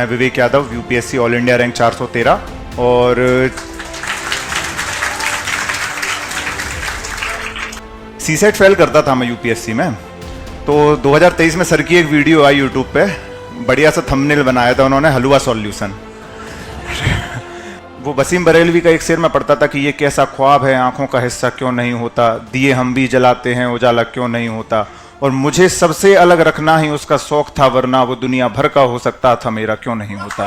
मैं Vivek Yadav, UPSC all India rank 413 और CSAT fail करता था मैं यूपीएससी में। तो 2023 में सर की एक वीडियो आई यूट्यूब पे, बढ़िया सा थंबनेल बनाया था उन्होंने, हलवा सॉल्यूशन। वो वसीम बरेलवी का एक शेर में पढ़ता था कि ये कैसा ख्वाब है, आंखों का हिस्सा क्यों नहीं होता, दिए हम भी जलाते हैं, उजाला क्यों नहीं होता। और मुझे सबसे अलग रखना ही उसका शौक था, वरना वो दुनिया भर का हो सकता था, मेरा क्यों नहीं होता।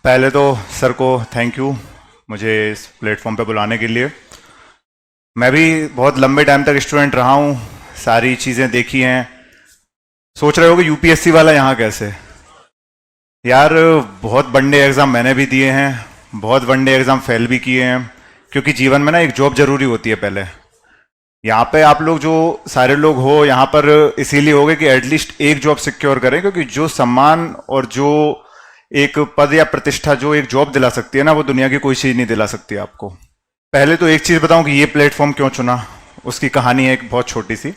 पहले तो सर को थैंक यू मुझे इस प्लेटफॉर्म पे बुलाने के लिए। मैं भी बहुत लंबे टाइम तक स्टूडेंट रहा हूँ, सारी चीज़ें देखी हैं। सोच रहे हो कि यूपीएससी वाला यहाँ कैसे। यार बहुत वनडे एग्ज़ाम मैंने भी दिए हैं, बहुत वनडे एग्ज़ाम फेल भी किए हैं, क्योंकि जीवन में ना एक जॉब ज़रूरी होती है। पहले यहाँ पे आप लोग जो सारे लोग हो यहाँ पर इसीलिए हो गए कि एटलीस्ट एक जॉब सिक्योर करें, क्योंकि जो सम्मान और जो एक पद या प्रतिष्ठा जो एक जॉब दिला सकती है ना, वो दुनिया की कोई चीज़ नहीं दिला सकती आपको। पहले तो एक चीज़ बताऊं कि ये प्लेटफॉर्म क्यों चुना, उसकी कहानी है एक बहुत छोटी सी।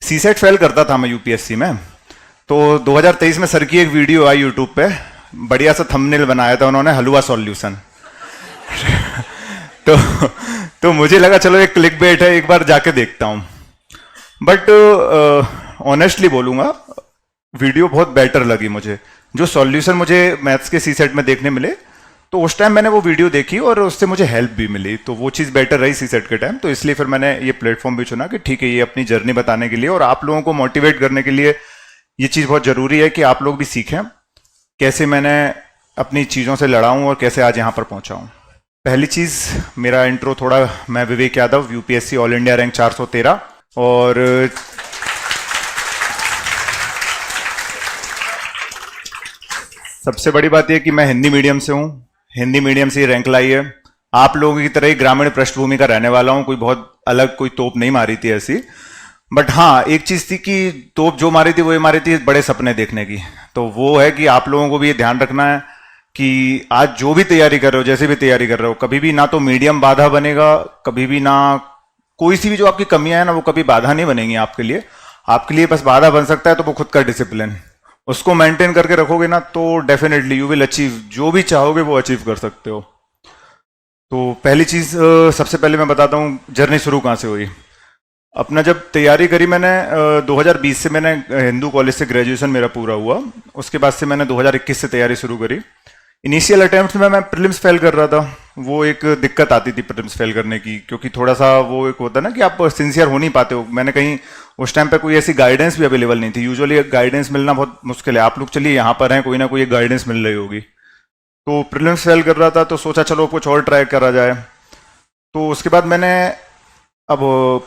सीसेट फेल करता था मैं यूपीएससी में। तो 2023 में सर की एक वीडियो आई यूट्यूब पे, बढ़िया सा थंबनेल बनाया था उन्होंने, हलवा सॉल्यूशन। तो मुझे लगा चलो एक क्लिक बेट है, एक बार जाके देखता हूँ। बट ऑनेस्टली बोलूँगा, वीडियो बहुत बेटर लगी मुझे। जो सॉल्यूशन मुझे मैथ्स के सीसेट में देखने मिले, तो उस टाइम मैंने वो वीडियो देखी और उससे मुझे हेल्प भी मिली, तो वो चीज़ बेटर रही सीसेट के टाइम। तो इसलिए फिर मैंने ये प्लेटफॉर्म भी चुना कि ठीक है, ये अपनी जर्नी बताने के लिए और आप लोगों को मोटिवेट करने के लिए ये चीज़ बहुत ज़रूरी है कि आप लोग भी सीखें कैसे मैंने अपनी चीज़ों से लड़ा हूँ और कैसे आज यहाँ पर पहुँचा हूँ। पहली चीज़, मेरा इंट्रो थोड़ा, मैं Vivek Yadav, UPSC all India rank 413 और सबसे बड़ी बात यह कि मैं हिंदी मीडियम से हूँ, हिंदी मीडियम से ही रैंक लाई है। आप लोगों की तरह ही ग्रामीण पृष्ठभूमि का रहने वाला हूँ, कोई बहुत अलग कोई तोप नहीं मारी थी ऐसी। बट हाँ, एक चीज़ थी कि तोप जो मारी थी वो ये मारी थी बड़े सपने देखने की। तो वो है कि आप लोगों को भी ये ध्यान रखना है कि आज जो भी तैयारी कर रहे हो, जैसे भी तैयारी कर रहे हो, कभी भी ना तो मीडियम बाधा बनेगा, कभी भी ना कोई सी भी जो आपकी कमियां हैं ना, वो कभी बाधा नहीं बनेंगी आपके लिए। आपके लिए बस बाधा बन सकता है तो वो खुद का डिसिप्लिन, उसको मेंटेन करके रखोगे ना, तो डेफिनेटली यू विल अचीव, जो भी चाहोगे वो अचीव कर सकते हो। तो पहली चीज़, सबसे पहले मैं बताता हूँ जर्नी शुरू कहाँ से हुई। अपना जब तैयारी करी मैंने 2020 से, मैंने हिंदू कॉलेज से ग्रेजुएशन मेरा पूरा हुआ। उसके बाद से मैंने 2021 से तैयारी शुरू करी। इनिशियल अटेम्प्ट में मैं प्रीलिम्स फेल कर रहा था, वो एक दिक्कत आती थी प्रीलिम्स फेल करने की, क्योंकि थोड़ा सा वो एक होता है ना कि आप सिंसियर हो नहीं पाते हो। मैंने कहीं उस टाइम पे कोई ऐसी गाइडेंस भी अवेलेबल नहीं थी, यूजुअली गाइडेंस मिलना बहुत मुश्किल है। आप लोग चलिए यहाँ पर हैं, कोई ना कोई गाइडेंस मिल रही होगी। तो प्रीलिम्स फेल कर रहा था, तो सोचा चलो कुछ और ट्राई करा जाए। तो उसके बाद मैंने, अब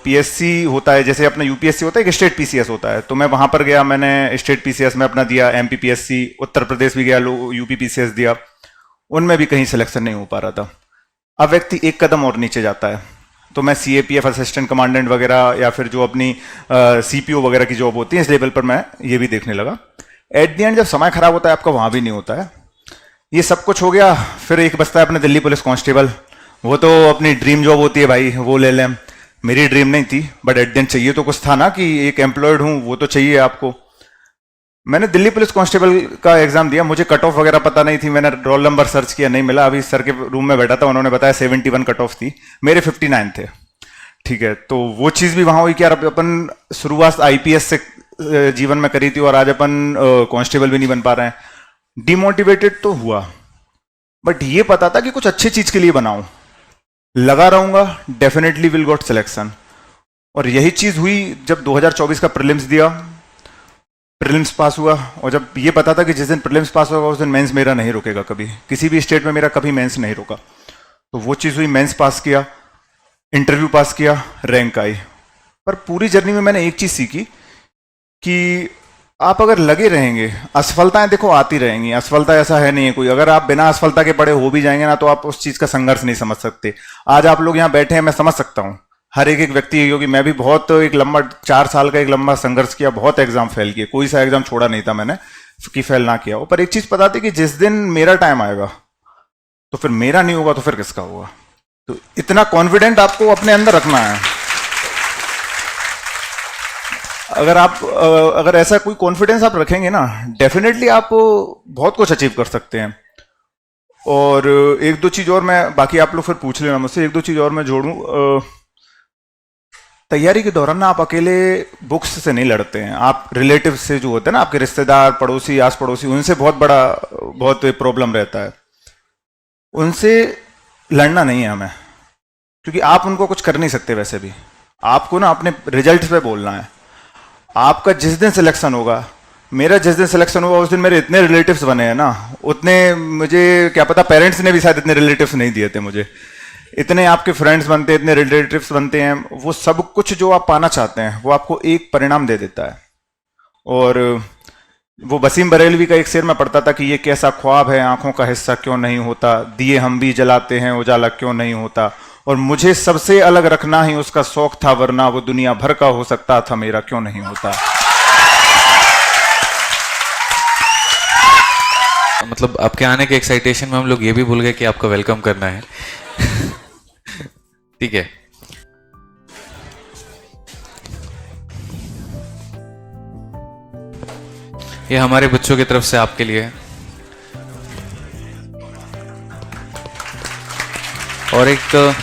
पीएससी होता है जैसे अपना यूपीएससी होता है, एक स्टेट पीसीएस होता है, तो मैं वहां पर गया, मैंने स्टेट पीसीएस में अपना दिया, एमपी पीएससी, उत्तर प्रदेश भी गया, यूपी पीसीएस दिया, उनमें भी कहीं सिलेक्शन नहीं हो पा रहा था। अब व्यक्ति एक कदम और नीचे जाता है, तो मैं सीएपीएफ असिस्टेंट कमांडेंट वगैरह या फिर जो अपनी सीपीओ वगैरह की जॉब होती है, इस लेवल पर मैं ये भी देखने लगा। एट दी एंड जब समय खराब होता है आपका, वहां भी नहीं होता है। ये सब कुछ हो गया, फिर एक बचता है अपने दिल्ली पुलिस कांस्टेबल, वो तो अपनी ड्रीम जॉब होती है भाई, वो ले लें। मेरी ड्रीम नहीं थी, बट एट द एंड चाहिए तो कुछ था ना, कि एक एम्प्लॉयड हूं, वो तो चाहिए आपको। मैंने दिल्ली पुलिस कांस्टेबल का एग्जाम दिया, मुझे कट ऑफ वगैरह पता नहीं थी, मैंने रोल नंबर सर्च किया, नहीं मिला। अभी सर के रूम में बैठा था, उन्होंने बताया 71 कट ऑफ थी, मेरे 59 थे। ठीक है, तो वो चीज़ भी वहाँ हुई कि यार अपन शुरुआत आईपीएस से जीवन में करी थी और आज अपन कांस्टेबल भी नहीं बन पा रहे हैं। डिमोटिवेटेड तो हुआ, बट ये पता था कि कुछ अच्छी चीज़ के लिए बनाऊं, लगा रहूंगा, डेफिनेटली विल गॉट सिलेक्शन। और यही चीज़ हुई जब 2024 का प्रीलिम्स दिया, प्रीलिम्स पास हुआ। और जब ये पता था कि जिस दिन प्रीलिम्स पास होगा उस दिन मेंस मेरा नहीं रुकेगा कभी, किसी भी स्टेट में मेरा कभी मेंस नहीं रुका, तो वो चीज़ हुई, मेंस पास किया, इंटरव्यू पास किया, रैंक आई। पर पूरी जर्नी में मैंने एक चीज़ सीखी कि आप अगर लगे रहेंगे, असफलताएं देखो आती रहेंगी, असफलता ऐसा है नहीं है कोई, अगर आप बिना असफलता के बड़े हो भी जाएंगे ना, तो आप उस चीज़ का संघर्ष नहीं समझ सकते। आज आप लोग यहाँ बैठे हैं, मैं समझ सकता हूँ हर एक व्यक्ति, क्योंकि मैं भी बहुत एक लंबा 4 साल का एक लंबा संघर्ष किया, बहुत एग्जाम फेल किए, कोई सा एग्जाम छोड़ा नहीं था मैंने कि फेल ना किया हो। पर एक चीज़ पता थी कि जिस दिन मेरा टाइम आएगा तो फिर मेरा नहीं होगा तो फिर किसका होगा। तो इतना कॉन्फिडेंट आपको अपने अंदर रखना है। अगर ऐसा कोई कॉन्फिडेंस आप रखेंगे ना, डेफिनेटली आप बहुत कुछ अचीव कर सकते हैं। और एक दो चीज और मैं, बाकी आप लोग फिर पूछ लेना मुझसे, एक दो चीज और मैं जोड़ूं। तैयारी के दौरान ना आप अकेले बुक्स से नहीं लड़ते हैं, आप रिलेटिव से जो होते हैं ना, आपके रिश्तेदार, पड़ोसी, आस पड़ोसी, उनसे बहुत प्रॉब्लम रहता है। उनसे लड़ना नहीं है हमें, क्योंकि आप उनको कुछ कर नहीं सकते। वैसे भी आपको ना अपने रिजल्ट पे बोलना है। आपका जिस दिन सिलेक्शन होगा, मेरा जिस दिन सिलेक्शन हुआ उस दिन मेरे इतने रिलेटिव्स बने हैं ना, उतने मुझे क्या पता पेरेंट्स ने भी शायद इतने रिलेटिव्स नहीं दिए थे मुझे। इतने आपके फ्रेंड्स बनते हैं, इतने रिलेटिव्स बनते हैं, वो सब कुछ जो आप पाना चाहते हैं वो आपको एक परिणाम दे देता है। और वो वसीम बरेलवी का एक शेर में पढ़ता था कि ये कैसा ख्वाब है, आंखों का हिस्सा क्यों नहीं होता, दिए हम भी जलाते हैं, उजाला क्यों नहीं होता। और मुझे सबसे अलग रखना ही उसका शौक था, वरना वो दुनिया भर का हो सकता था, मेरा क्यों नहीं होता। मतलब आपके आने के एक्साइटेशन में हम लोग ये भी भूल गए कि आपको वेलकम करना है। ठीक है, ये हमारे बच्चों की तरफ से आपके लिए है। और एक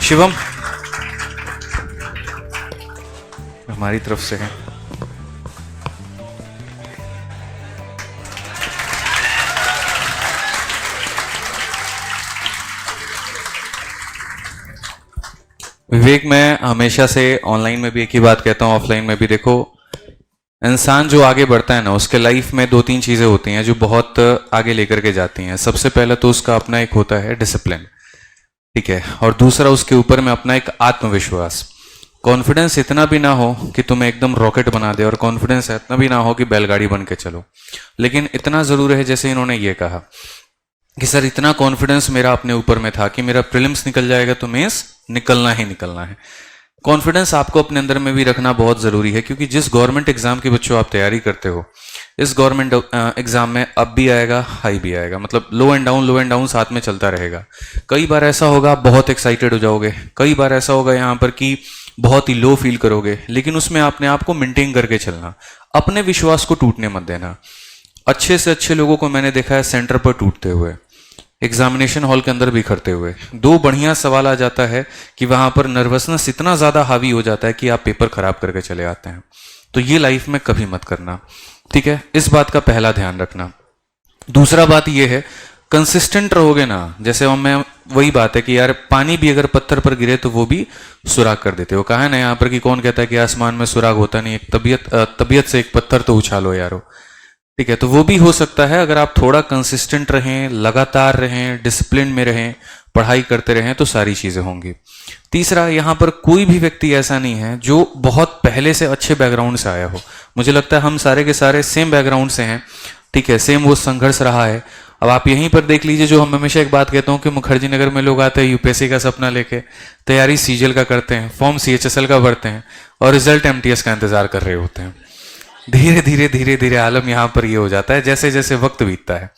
शिवम हमारी तरफ से है। विवेक, मैं हमेशा से ऑनलाइन में भी एक ही बात कहता हूं, ऑफलाइन में भी। देखो, इंसान जो आगे बढ़ता है ना, उसके लाइफ में दो तीन चीजें होती हैं जो बहुत आगे लेकर के जाती हैं। सबसे पहले तो उसका अपना एक होता है डिसिप्लिन, ठीक है, और दूसरा उसके ऊपर में अपना एक आत्मविश्वास। कॉन्फिडेंस इतना भी ना हो कि तुम्हें एकदम रॉकेट बना दे, और कॉन्फिडेंस इतना भी ना हो कि बैलगाड़ी बन के चलो। लेकिन इतना जरूर है, जैसे इन्होंने ये कहा कि सर इतना कॉन्फिडेंस मेरा अपने ऊपर में था कि मेरा प्रीलिम्स निकल जाएगा तो मेंस निकलना ही निकलना है। कॉन्फिडेंस आपको अपने अंदर में भी रखना बहुत जरूरी है, क्योंकि जिस गवर्नमेंट एग्जाम की बच्चों आप तैयारी करते हो, इस गवर्नमेंट एग्जाम में अप भी आएगा, हाई भी आएगा, मतलब लो एंड डाउन साथ में चलता रहेगा। कई बार ऐसा होगा आप बहुत एक्साइटेड हो जाओगे, कई बार ऐसा होगा यहाँ पर कि बहुत ही लो फील करोगे, लेकिन उसमें अपने आप को मेंटेन करके चलना, अपने विश्वास को टूटने मत देना। अच्छे से अच्छे लोगों को मैंने देखा है सेंटर पर टूटते हुए, एग्जामिनेशन हॉल के अंदर बिखरते हुए। दो बढ़िया सवाल आ जाता है कि वहां पर नर्वसनेस इतना ज्यादा हावी हो जाता है कि आप पेपर खराब करके चले आते हैं। तो ये लाइफ में कभी मत करना, ठीक है, इस बात का पहला ध्यान रखना। दूसरा बात ये है, कंसिस्टेंट रहोगे ना, जैसे मैं वही बात है कि यार पानी भी अगर पत्थर पर गिरे तो वो भी सुराग कर देते हो। कहा है ना यहाँ पर कि कौन कहता है कि आसमान में सुराग होता नहीं, एक तबीयत से एक पत्थर तो उछालो यारो, ठीक है। तो वो भी हो सकता है अगर आप थोड़ा कंसिस्टेंट रहें, लगातार रहें, डिसिप्लिन में रहें, पढ़ाई करते रहें, तो सारी चीजें होंगी। तीसरा, यहाँ पर कोई भी व्यक्ति ऐसा नहीं है जो बहुत पहले से अच्छे बैकग्राउंड से आया हो। मुझे लगता है हम सारे के सारे सेम बैकग्राउंड से हैं, ठीक है, सेम वो संघर्ष रहा है। अब आप यहीं पर देख लीजिए, जो हम हमेशा एक बात कहता हूँ कि मुखर्जी नगर में लोग आते हैं यूपीएससी का सपना लेके, तैयारी सीजीएल का करते हैं, फॉर्म सीएचएसएल का भरते हैं, और रिजल्ट एमटीएस का इंतजार कर रहे होते हैं। धीरे धीरे धीरे धीरे आलम यहाँ पर ये हो जाता है जैसे जैसे वक्त बीतता है,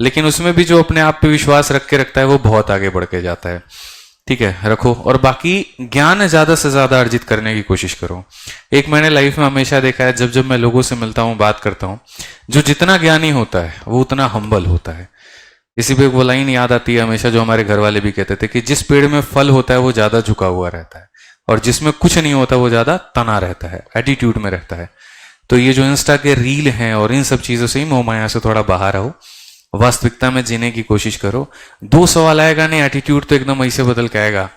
लेकिन उसमें भी जो अपने आप पे विश्वास रख के रखता है वो बहुत आगे बढ़ के जाता है, ठीक है, रखो। और बाकी ज्ञान ज्यादा से ज्यादा अर्जित करने की कोशिश करो। एक मैंने लाइफ में हमेशा देखा है, जब जब मैं लोगों से मिलता हूँ, बात करता हूँ, जो जितना ज्ञानी होता है वो उतना हम्बल होता है। इसी पे वो लाइन याद आती है हमेशा, जो हमारे घर वाले भी कहते थे कि जिस पेड़ में फल होता है वो ज्यादा झुका हुआ रहता है, और जिसमें कुछ नहीं होता वो ज्यादा तना रहता है, एटीट्यूड में रहता है। तो ये जो इंस्टा के रील हैं और इन सब चीजों से ही मोह माया से थोड़ा बाहर आओ, वास्तविकता में जीने की कोशिश करो। दो सवाल आएगा नहीं, एटीट्यूड तो एकदम ऐसे बदल के आएगा।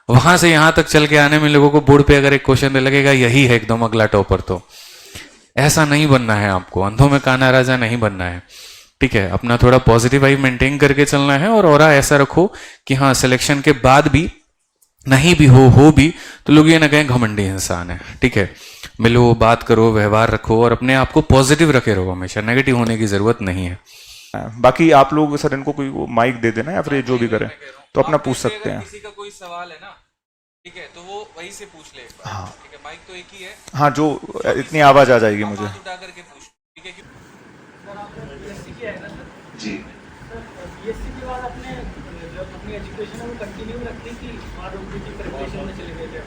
वहां से यहां तक चल के आने में लोगों को बोर्ड पे अगर एक क्वेश्चन लगेगा यही है एकदम अगला टॉपर, तो ऐसा नहीं बनना है आपको, अंधों में काना राजा नहीं बनना है, ठीक है। अपना थोड़ा पॉजिटिव वाइब मेंटेन करके चलना है, और ऑरा ऐसा रखो कि हाँ सिलेक्शन के बाद भी नहीं भी हो भी तो लोग ये ना कहें घमंडी इंसान है, ठीक है। मिलो, बात करो, व्यवहार रखो, और अपने आप को पॉजिटिव रखे रहो, हमेशा नेगेटिव होने की जरूरत नहीं है। बाकी आप लोग सर इनको कोई माइक दे देना, या फिर जो भी करें तो अपना पूछ सकते हैं। किसी का कोई सवाल है ना, ठीक है, तो वो वहीं से पूछ ले। हाँ ठीक है, माइक तो एक ही है। हाँ, जो इतनी आवाज आ जाएगी मुझे। उठा करके पूछ, ठीक है। जी। बीएससी के बाद अपने अपनी एजुकेशन है वो कंटिन्यू रखते कि बाद उनकी प्रिपरेशन में चले गए थे?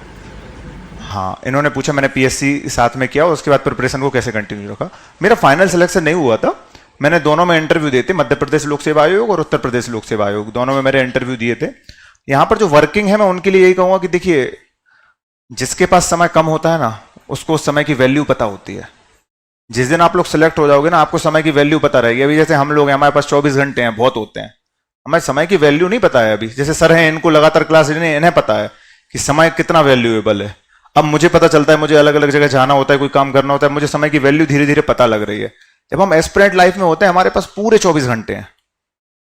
हाँ, इन्होंने पूछा मैंने पीएससी साथ में किया, उसके बाद प्रिपरेशन को कैसे कंटिन्यू रखा। मेरा फाइनल सिलेक्शन नहीं हुआ था, मैंने दोनों में इंटरव्यू दिए थे, मध्य प्रदेश लोक सेवा आयोग और उत्तर प्रदेश लोक सेवा आयोग, दोनों में मेरे इंटरव्यू दिए थे। यहाँ पर जो वर्किंग है मैं उनके लिए यही कहूंगा कि देखिए, जिसके पास समय कम होता है ना, उसको उस समय की वैल्यू पता होती है। जिस दिन आप लोग सेलेक्ट हो जाओगे ना, आपको समय की वैल्यू पता रहेगी। अभी जैसे हम लोग हैं, हमारे पास 24 घंटे हैं, बहुत होते हैं, हमें समय की वैल्यू नहीं पता है। अभी जैसे सर हैं, इनको लगातार क्लास लेने, इन्हें पता है कि समय कितना वैल्यूएबल है। अब मुझे पता चलता है, मुझे अलग अलग जगह जाना होता है, कोई काम करना होता है, मुझे समय की वैल्यू धीरे धीरे पता लग रही है। जब हम एस्पिरेंट लाइफ में होते हैं, हमारे पास पूरे 24 घंटे हैं।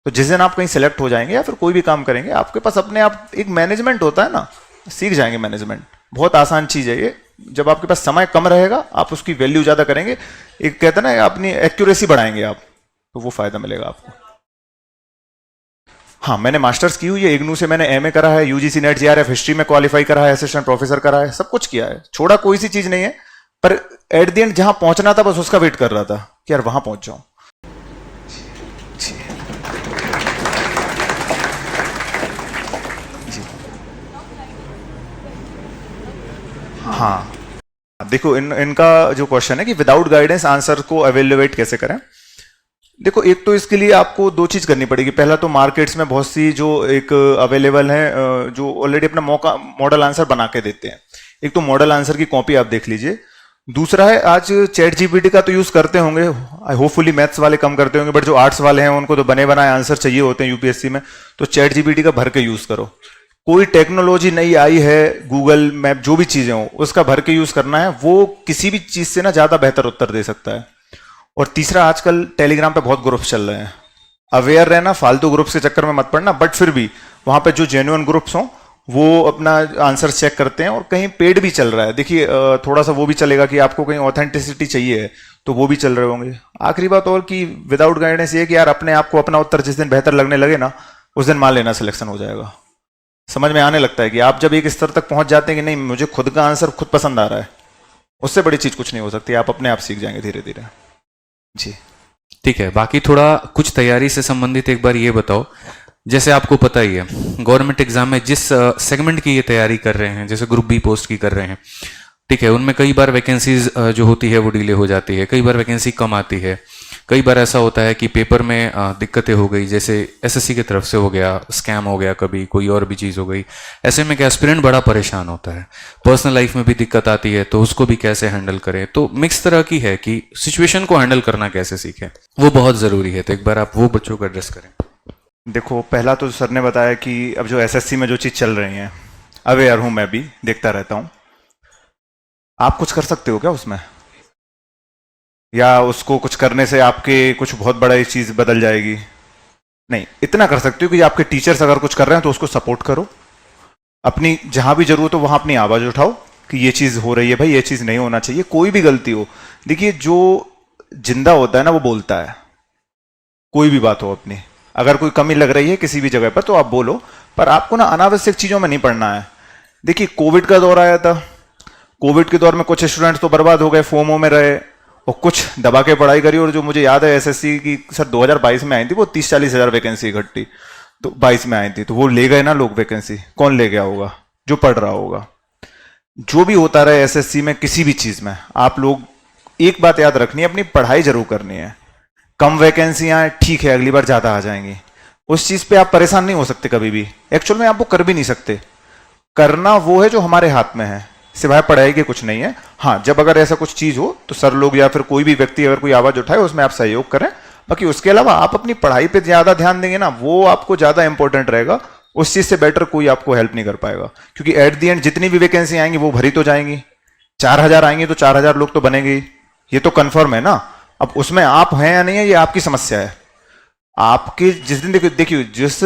तो जिस दिन आप कहीं सेलेक्ट हो जाएंगे या फिर कोई भी काम करेंगे, आपके पास अपने आप एक मैनेजमेंट होता है ना, सीख जाएंगे मैनेजमेंट। बहुत आसान चीज है ये। जब आपके पास समय कम रहेगा, आप उसकी वैल्यू ज्यादा करेंगे, एक कहते हैं ना, अपनी एक्यूरेसी बढ़ाएंगे आप, तो वो फायदा मिलेगा आपको। हाँ, मैंने मास्टर्स की हुई है इग्नू से, मैंने एमए करा है, यूजीसी नेट जेआरएफ हिस्ट्री में क्वालिफाई करा है, असिस्टेंट प्रोफेसर करा है, सब कुछ किया है, छोड़ा कोई सी चीज नहीं है। पर एट द एंड जहां पहुंचना था, बस उसका वेट कर रहा था कि यार वहां पहुंच जाऊं। जी जी। हाँ, देखो इनका जो क्वेश्चन है कि विदाउट गाइडेंस आंसर को एवेल्युएट कैसे करें। देखो, एक तो इसके लिए आपको दो चीज करनी पड़ेगी। पहला तो मार्केट्स में बहुत सी जो एक अवेलेबल है, जो ऑलरेडी अपना मॉडल आंसर बना के देते हैं। एक तो मॉडल आंसर की कॉपी आप देख लीजिए। दूसरा है, आज चैट जीपीटी का तो यूज करते होंगे, होपफुली मैथ्स वाले कम करते होंगे, बट जो आर्ट्स वाले हैं उनको तो बने बनाए आंसर चाहिए होते हैं यूपीएससी में। तो चैट जीपीटी का भर के यूज करो। कोई टेक्नोलॉजी नई आई है, गूगल मैप, जो भी चीजें हो, उसका भर के यूज करना है। वो किसी भी चीज से ना ज्यादा बेहतर उत्तर दे सकता है। और तीसरा, आजकल टेलीग्राम पे बहुत ग्रुप्स चल रहे हैं, अवेयर रहना, फालतू ग्रुप्स के चक्कर में मत पड़ना। बट फिर भी वहां पे जो जेन्युइन ग्रुप्स हों, वो अपना आंसर चेक करते हैं। और कहीं पेड भी चल रहा है, देखिए थोड़ा सा वो भी चलेगा कि आपको कहीं ऑथेंटिसिटी चाहिए है, तो वो भी चल रहे होंगे। आखिरी बात और कि विदाउट गाइडेंस ये कि यार अपने आप को अपना उत्तर जिस दिन बेहतर लगने लगे ना, उस दिन मान लेना सिलेक्शन हो जाएगा। समझ में आने लगता है कि आप जब एक स्तर तक पहुंच जाते हैं कि नहीं, मुझे खुद का आंसर खुद पसंद आ रहा है, उससे बड़ी चीज कुछ नहीं हो सकती। आप अपने आप सीख जाएंगे धीरे धीरे। जी ठीक है, बाकी थोड़ा कुछ तैयारी से संबंधित एक बार ये बताओ। जैसे आपको पता ही है, गवर्नमेंट एग्जाम में जिस सेगमेंट की ये तैयारी कर रहे हैं, जैसे ग्रुप बी पोस्ट की कर रहे हैं, ठीक है, उनमें कई बार वैकेंसीज जो होती है वो डिले हो जाती है, कई बार वैकेंसी कम आती है, कई बार ऐसा होता है कि पेपर में दिक्कतें हो गई, जैसे एसएससी की तरफ से हो गया, स्कैम हो गया, कभी कोई और भी चीज़ हो गई। ऐसे में क्या एस्पिरेंट बड़ा परेशान होता है, पर्सनल लाइफ में भी दिक्कत आती है, तो उसको भी कैसे हैंडल करें। तो मिक्स तरह की है कि सिचुएशन को हैंडल करना कैसे सीखें, वो बहुत ज़रूरी है। तो एक बार आप वो बच्चों को एड्रेस करें। देखो, पहला तो सर ने बताया कि अब जो एसएससी में जो चीज चल रही है, अवेयर हूं, मैं भी देखता रहता हूं। आप कुछ कर सकते हो क्या उसमें, या उसको कुछ करने से आपके कुछ बहुत बड़ा चीज बदल जाएगी? नहीं, इतना कर सकते हो कि आपके टीचर्स अगर कुछ कर रहे हैं तो उसको सपोर्ट करो। अपनी जहां भी जरूरत हो वहां अपनी आवाज उठाओ कि ये चीज हो रही है भाई, ये चीज नहीं होना चाहिए। कोई भी गलती हो, देखिए जो जिंदा होता है ना, वो बोलता है। कोई भी बात हो अपनी, अगर कोई कमी लग रही है किसी भी जगह पर तो आप बोलो, पर आपको ना अनावश्यक चीजों में नहीं पड़ना है। देखिए, कोविड का दौर आया था, कोविड के दौर में कुछ स्टूडेंट्स तो बर्बाद हो गए, फोमो में रहे, और कुछ दबा के पढ़ाई करी। और जो मुझे याद है एसएससी की सर 2022 में आई थी, वो 30-40 हजार वैकेंसी इकट्ठी तो 22 में आई थी, तो वो ले गए ना लोग वैकेंसी। कौन ले गया होगा? जो पढ़ रहा होगा। जो भी होता रहे एसएससी में, किसी भी चीज में, आप लोग एक बात याद रखनी है, अपनी पढ़ाई जरूर करनी है। कम वैकेंसियां ठीक है, अगली बार ज्यादा आ जाएंगी, उस चीज पे आप परेशान नहीं हो सकते कभी भी। एक्चुअल में आप वो कर भी नहीं सकते। करना वो है जो हमारे हाथ में है, सिवाय पढ़ाई के कुछ नहीं है। हाँ, जब अगर ऐसा कुछ चीज हो तो सर लोग या फिर कोई भी व्यक्ति अगर कोई आवाज उठाए, उसमें आप सहयोग करें। बाकी उसके अलावा आप अपनी पढ़ाई पे ज्यादा ध्यान देंगे ना, वो आपको ज्यादा इंपॉर्टेंट रहेगा। उस चीज से बेटर कोई आपको हेल्प नहीं कर पाएगा, क्योंकि एट द एंड जितनी भी वैकेंसी आएंगी वो भरी तो जाएंगी। 4000 आएंगी तो 4000 लोग तो बनेंगे ही, ये तो कंफर्म है ना। अब उसमें आप हैं या नहीं है, ये आपकी समस्या है। आपके जिस दिन देखिए जिस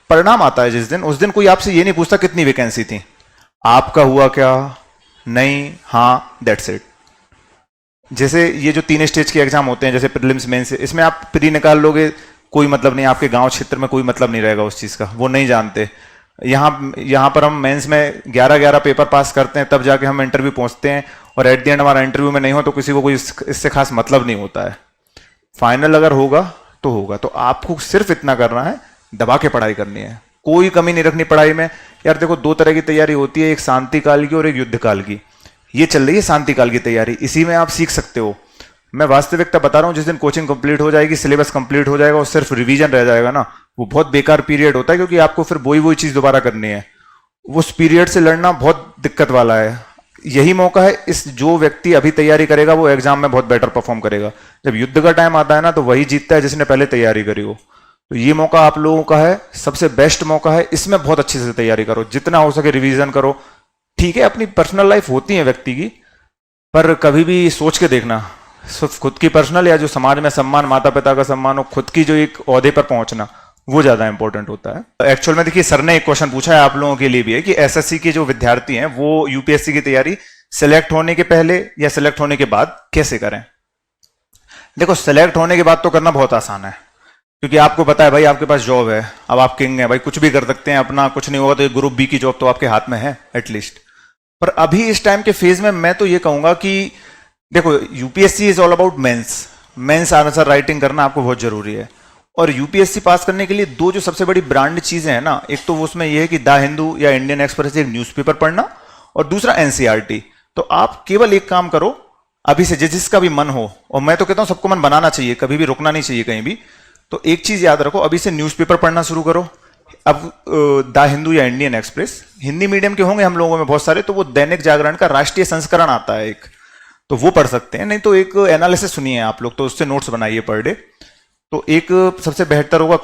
परिणाम आता है जिस दिन, उस दिन कोई आपसे ये नहीं पूछता कितनी वैकेंसी थी, आपका हुआ क्या, नहीं, हाँ, दैट्स इट। जैसे ये जो 3 स्टेज के एग्जाम होते हैं, जैसे प्रीलिम्स मेंस, इसमें आप प्री निकाल लोगे, कोई मतलब नहीं, आपके गांव क्षेत्र में कोई मतलब नहीं रहेगा उस चीज का, वो नहीं जानते। यहाँ पर हम मेंस में 11-11 पेपर पास करते हैं, तब जाके हम इंटरव्यू पहुंचते हैं, और एट द एंड हमारा इंटरव्यू में नहीं हो तो किसी को कोई इससे खास मतलब नहीं होता है। फाइनल अगर होगा तो होगा। तो आपको सिर्फ इतना करना है, दबा के पढ़ाई करनी है। कोई कमी नहीं रखनी पढ़ाई में। यार देखो, दो तरह की तैयारी होती है, एक शांति काल की और एक युद्ध काल की। ये चल रही है शांति काल की तैयारी, इसी में आप सीख सकते हो। मैं वास्तविकता बता रहा हूं, जिस दिन कोचिंग कंप्लीट हो जाएगी, सिलेबस कंप्लीट हो जाएगा और सिर्फ रिवीजन रह जाएगा ना, वो बहुत बेकार पीरियड होता है, क्योंकि आपको फिर वही चीज दोबारा करनी है। उस पीरियड से लड़ना बहुत दिक्कत वाला है। यही मौका है, इस जो व्यक्ति अभी तैयारी करेगा वो एग्जाम में बहुत बेटर परफॉर्म करेगा। जब युद्ध का टाइम आता है ना, तो वही जीतता है जिसने पहले तैयारी करी हो। तो ये मौका आप लोगों का है, सबसे बेस्ट मौका है, इसमें बहुत अच्छे से तैयारी करो, जितना हो सके रिवीजन करो। ठीक है, अपनी पर्सनल लाइफ होती है व्यक्ति की, पर कभी भी सोच के देखना, सिर्फ खुद की पर्सनल या जो समाज में सम्मान, माता पिता का सम्मान हो, खुद की जो एक ओहदे पर पहुंचना, वो ज्यादा इंपॉर्टेंट होता है। एक्चुअल में देखिए, सर ने एक क्वेश्चन पूछा है आप लोगों के लिए भी है कि एसएससी के जो विद्यार्थी हैं वो यूपीएससी की तैयारी सिलेक्ट होने के पहले या सिलेक्ट होने के बाद कैसे करें। देखो, सिलेक्ट होने के बाद तो करना बहुत आसान है, क्योंकि आपको पता है भाई, आपके पास जॉब है, अब आप किंग हैं भाई, कुछ भी कर सकते हैं अपना, कुछ नहीं होगा तो एक ग्रुप बी की जॉब तो आपके हाथ में है एटलीस्ट। पर अभी इस टाइम के फेज में मैं तो ये कहूंगा कि देखो, UPSC is all about mains answer writing करना आपको बहुत जरूरी है। और यूपीएससी पास करने के लिए दो जो सबसे बड़ी ब्रांड चीजें हैं ना, एक तो उसमें यह है कि द हिंदू या इंडियन एक्सप्रेस एक न्यूज़पेपर पढ़ना, और दूसरा एनसीईआरटी। तो आप केवल एक काम करो अभी से, जिसका भी मन हो, और मैं तो कहता हूं सबको मन बनाना चाहिए, कभी भी रुकना नहीं चाहिए कहीं भी। तो एक चीज याद रखो, अभी से न्यूज़पेपर पढ़ना शुरू करो। अब द हिंदू या इंडियन एक्सप्रेस, हिंदी मीडियम के होंगे हम लोगों में बहुत सारे, तो वो दैनिक जागरण का राष्ट्रीय संस्करण आता है एक, तो वो पढ़ सकते हैं। नहीं तो एक एनालिसिस सुनिए आप लोग, तो उससे नोट्स बनाइए पर डे। तो एक सबसे बेहतर होगा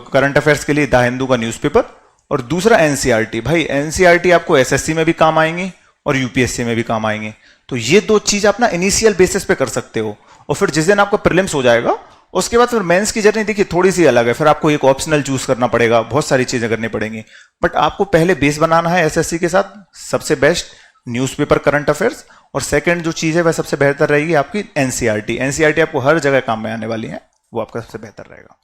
करंट अफेयर्स के लिए द हिंदू का न्यूज़पेपर, और दूसरा एनसीईआरटी। भाई एनसीईआरटी आपको एसएससी में भी काम आएंगी और यूपीएससी में भी काम आएंगे। तो ये दो चीज आप ना इनिशियल बेसिस पे कर सकते हो, और फिर जिस दिन आपका प्रीलिम्स हो जाएगा उसके बाद फिर मेंस की जर्नी देखिए थोड़ी सी अलग है, फिर आपको एक ऑप्शनल चूज करना पड़ेगा, बहुत सारी चीजें करनी पड़ेंगी। बट आपको पहले बेस बनाना है एसएससी के साथ, सबसे बेस्ट न्यूज़पेपर करंट अफेयर्स, और सेकंड जो चीज है वह सबसे बेहतर रहेगी आपकी एनसीईआरटी। एनसीईआरटी आपको हर जगह काम में आने वाली है, वो आपका सबसे बेहतर रहेगा।